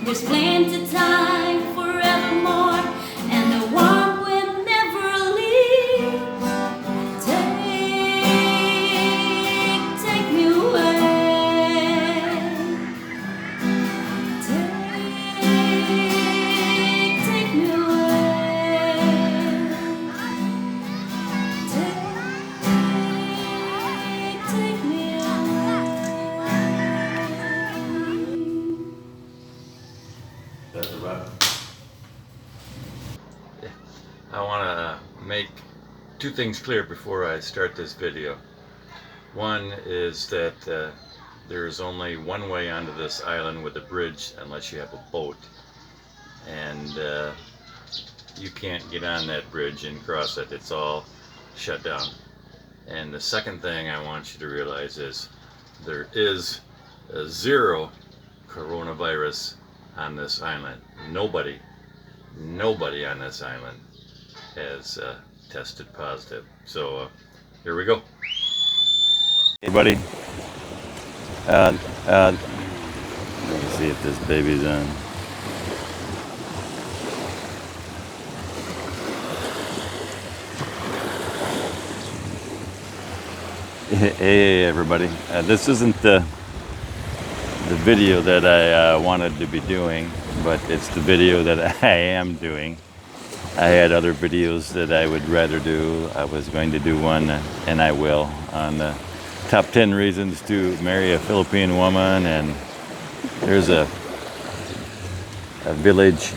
There's plenty time forevermore, and the warmth will never leave. Take me away. Take me away. Take me away. That's about it. I want to make two things clear before I start this video. One is that there is only one way onto this island with a bridge unless you have a boat, and you can't get on that bridge and cross it. It's all shut down. And the second thing I want you to realize is there is zero coronavirus on this island. Nobody on this island has tested positive. So here we go. Everybody, let me see if this baby's on. Hey everybody, this isn't the video that I wanted to be doing, but it's the video that I am doing. I had other videos that I would rather do. I was going to do one, and I will, on the top 10 reasons to marry a Philippine woman. And there's a village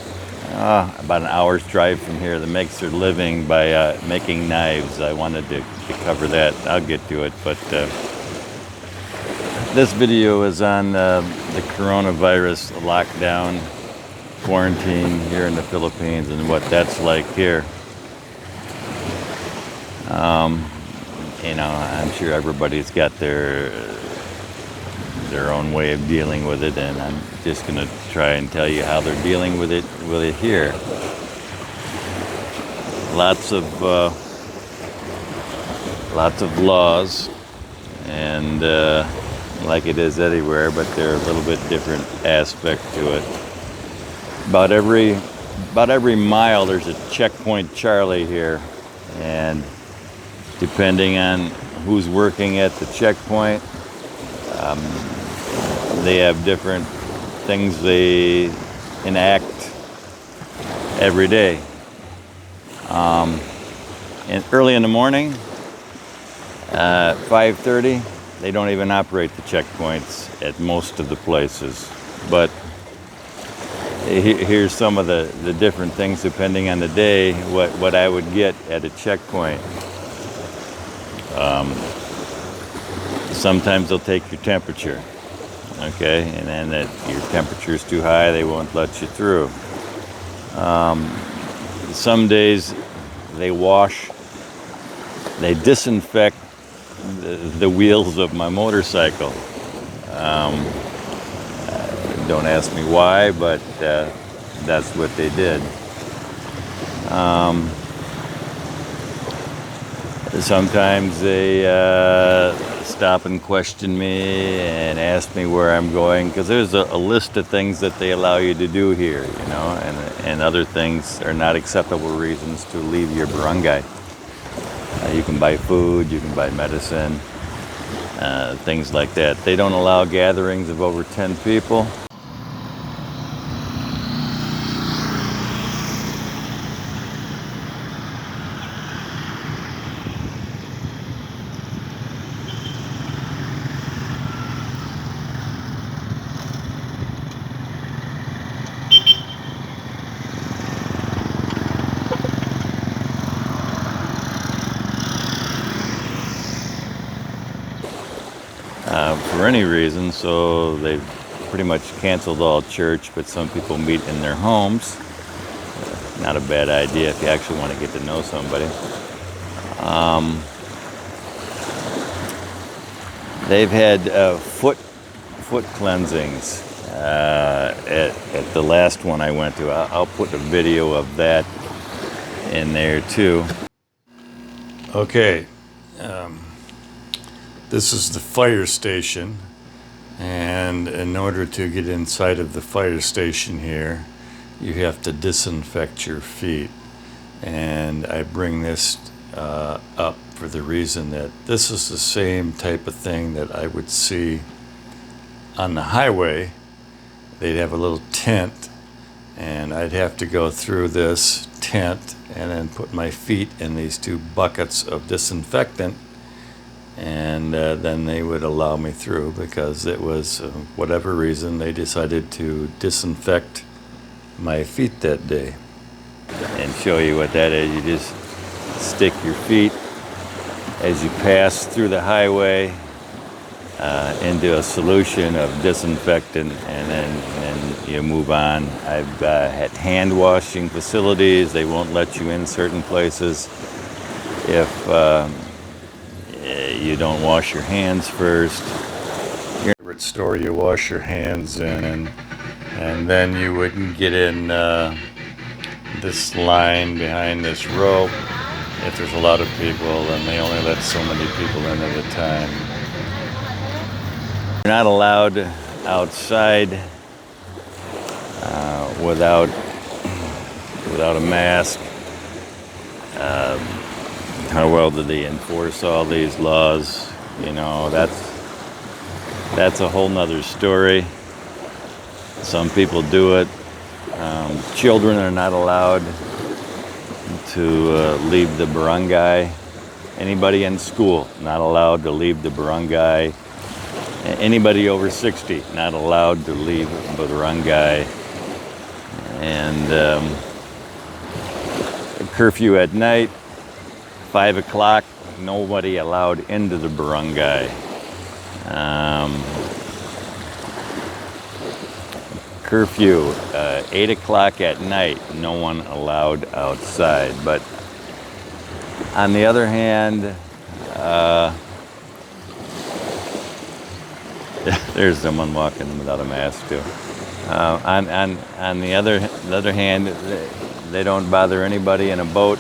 about an hour's drive from here that makes their living by making knives. I wanted to cover that. I'll get to it, but this video is on the coronavirus lockdown, quarantine here in the Philippines, and what that's like here. You know, I'm sure everybody's got their own way of dealing with it, and I'm just going to try and tell you how they're dealing with it here. Lots of laws, and like it is anywhere, but they're a little bit different aspect to it. About every mile there's a checkpoint Charlie here, and depending on who's working at the checkpoint, they have different things they enact every day. And early in the morning, 5:30, they don't even operate the checkpoints at most of the places. But here's some of the different things depending on the day, what I would get at a checkpoint. Sometimes they'll take your temperature, okay, and then if your temperature is too high, they won't let you through. Some days they disinfect the wheels of my motorcycle. Don't ask me why, but that's what they did. Sometimes they stop and question me and ask me where I'm going, because there's a list of things that they allow you to do here, you know, and other things are not acceptable reasons to leave your barangay. You can buy food, you can buy medicine, things like that. They don't allow gatherings of over 10 people. For any reason, so they've pretty much canceled all church, but some people meet in their homes. Not a bad idea if you actually want to get to know somebody. They've had foot cleansings at the last one I went to. I'll put a video of that in there too. Okay. This is the fire station, and And in order to get inside of the fire station here, you have to disinfect your feet. And I bring this up for the reason that this is the same type of thing that I would see on the highway. They'd have a little tent, and I'd have to go through this tent and then put my feet in these 2 buckets of disinfectant, and then they would allow me through, because it was whatever reason they decided to disinfect my feet that day. And show you what that is. You just stick your feet as you pass through the highway into a solution of disinfectant, and then you move on. I've had hand washing facilities. They won't let you in certain places if you don't wash your hands first. Your favorite store you wash your hands in, and then you wouldn't get in this line behind this rope if there's a lot of people, and they only let so many people in at a time. You're not allowed outside without a mask. How well do they enforce all these laws? You know, that's a whole nother story. Some people do it. Children are not allowed to leave the barangay. Anybody in school not allowed to leave the barangay. Anybody over 60 not allowed to leave the barangay. And curfew at night, 5 o'clock, nobody allowed into the barangay. Curfew, 8 o'clock at night, no one allowed outside. But on the other hand, there's someone walking without a mask too. On the other hand, they don't bother anybody in a boat.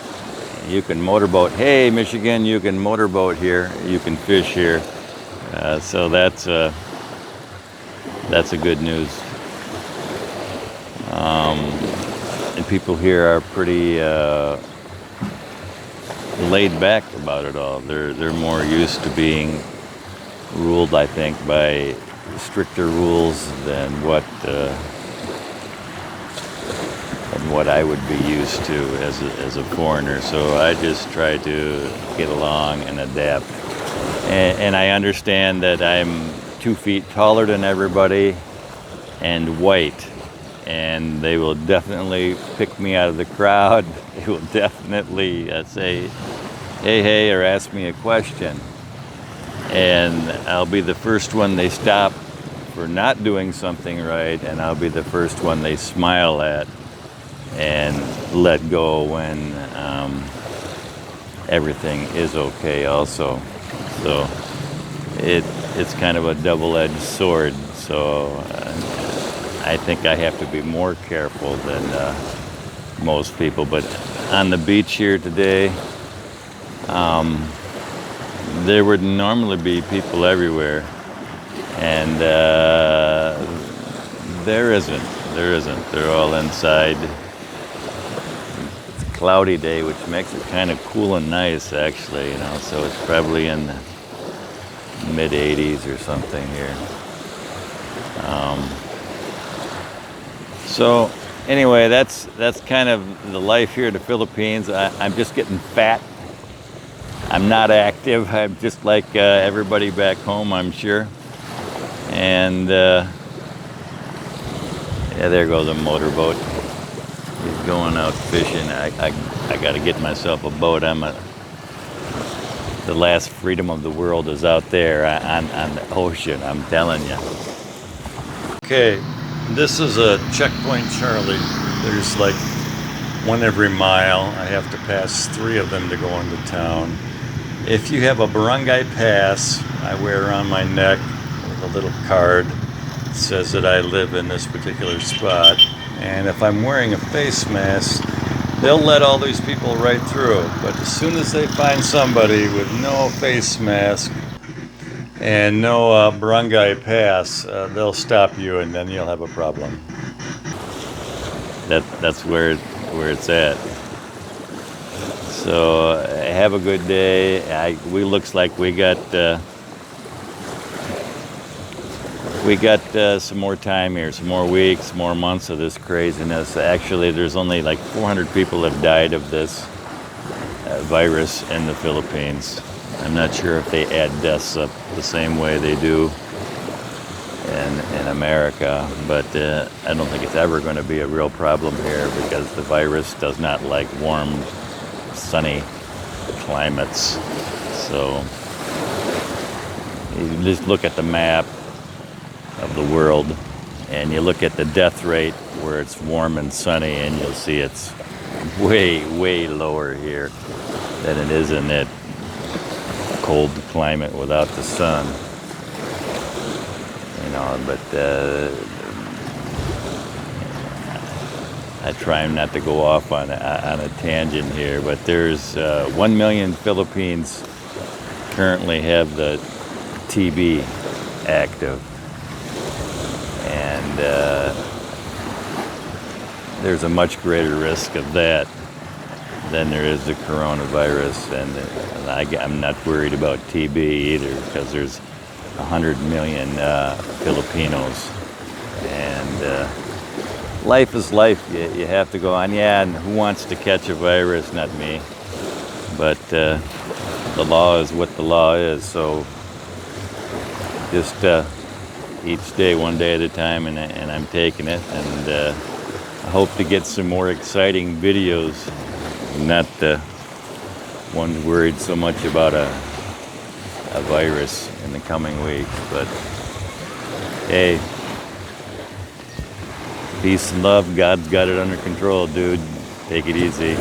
You can motorboat. Hey, Michigan, you can motorboat here. You can fish here. So that's a good news. And people here are pretty laid back about it all. They're more used to being ruled, I think, by stricter rules than what I would be used to as a foreigner. So I just try to get along and adapt. And I understand that I'm 2 feet taller than everybody and white. And they will definitely pick me out of the crowd. They will definitely say, hey, or ask me a question. And I'll be the first one they stop for not doing something right, and I'll be the first one they smile at and let go when everything is okay also. So it's kind of a double-edged sword. So I think I have to be more careful than most people. But on the beach here today, there would normally be people everywhere, and there isn't. They're all inside. It's a cloudy day, which makes it kind of cool and nice, actually. So it's probably in the mid-80s or something here. So anyway, that's kind of the life here in the Philippines. I'm just getting fat. I'm not active. I'm just like everybody back home, I'm sure. And yeah, there goes a motorboat. He's going out fishing. I got to get myself a boat. The last freedom of the world is out there on the ocean, I'm telling you. Okay, this is a checkpoint Charlie. There's like one every mile. I have to pass 3 of them to go into town. If you have a barangay pass, I wear around my neck with a little card that says that I live in this particular spot. And if I'm wearing a face mask, they'll let all these people right through. But as soon as they find somebody with no face mask, and no barangay pass, they'll stop you, and then you'll have a problem. That's where it's at. So have a good day. We looks like we got some more time here, some more weeks, more months of this craziness. Actually, there's only like 400 people have died of this virus in the Philippines. I'm not sure if they add deaths up the same way they do in America, but I don't think it's ever going to be a real problem here because the virus does not like warm, sunny climates. So you just look at the map of the world and you look at the death rate where it's warm and sunny, and you'll see it's way lower here than it is in that cold climate without the sun. But I try not to go off on a tangent here, but there's 1 million Philippines currently have the TB active, and there's a much greater risk of that than there is the coronavirus, and I'm not worried about TB either because there's 100 million Filipinos, and life is life. You have to go on. Yeah, and who wants to catch a virus? Not me. But the law is what the law is. So just each day, one day at a time, and I'm taking it. And I hope to get some more exciting videos. Not one worried so much about a virus in the coming weeks, but hey, peace and love. God's got it under control, dude. Take it easy.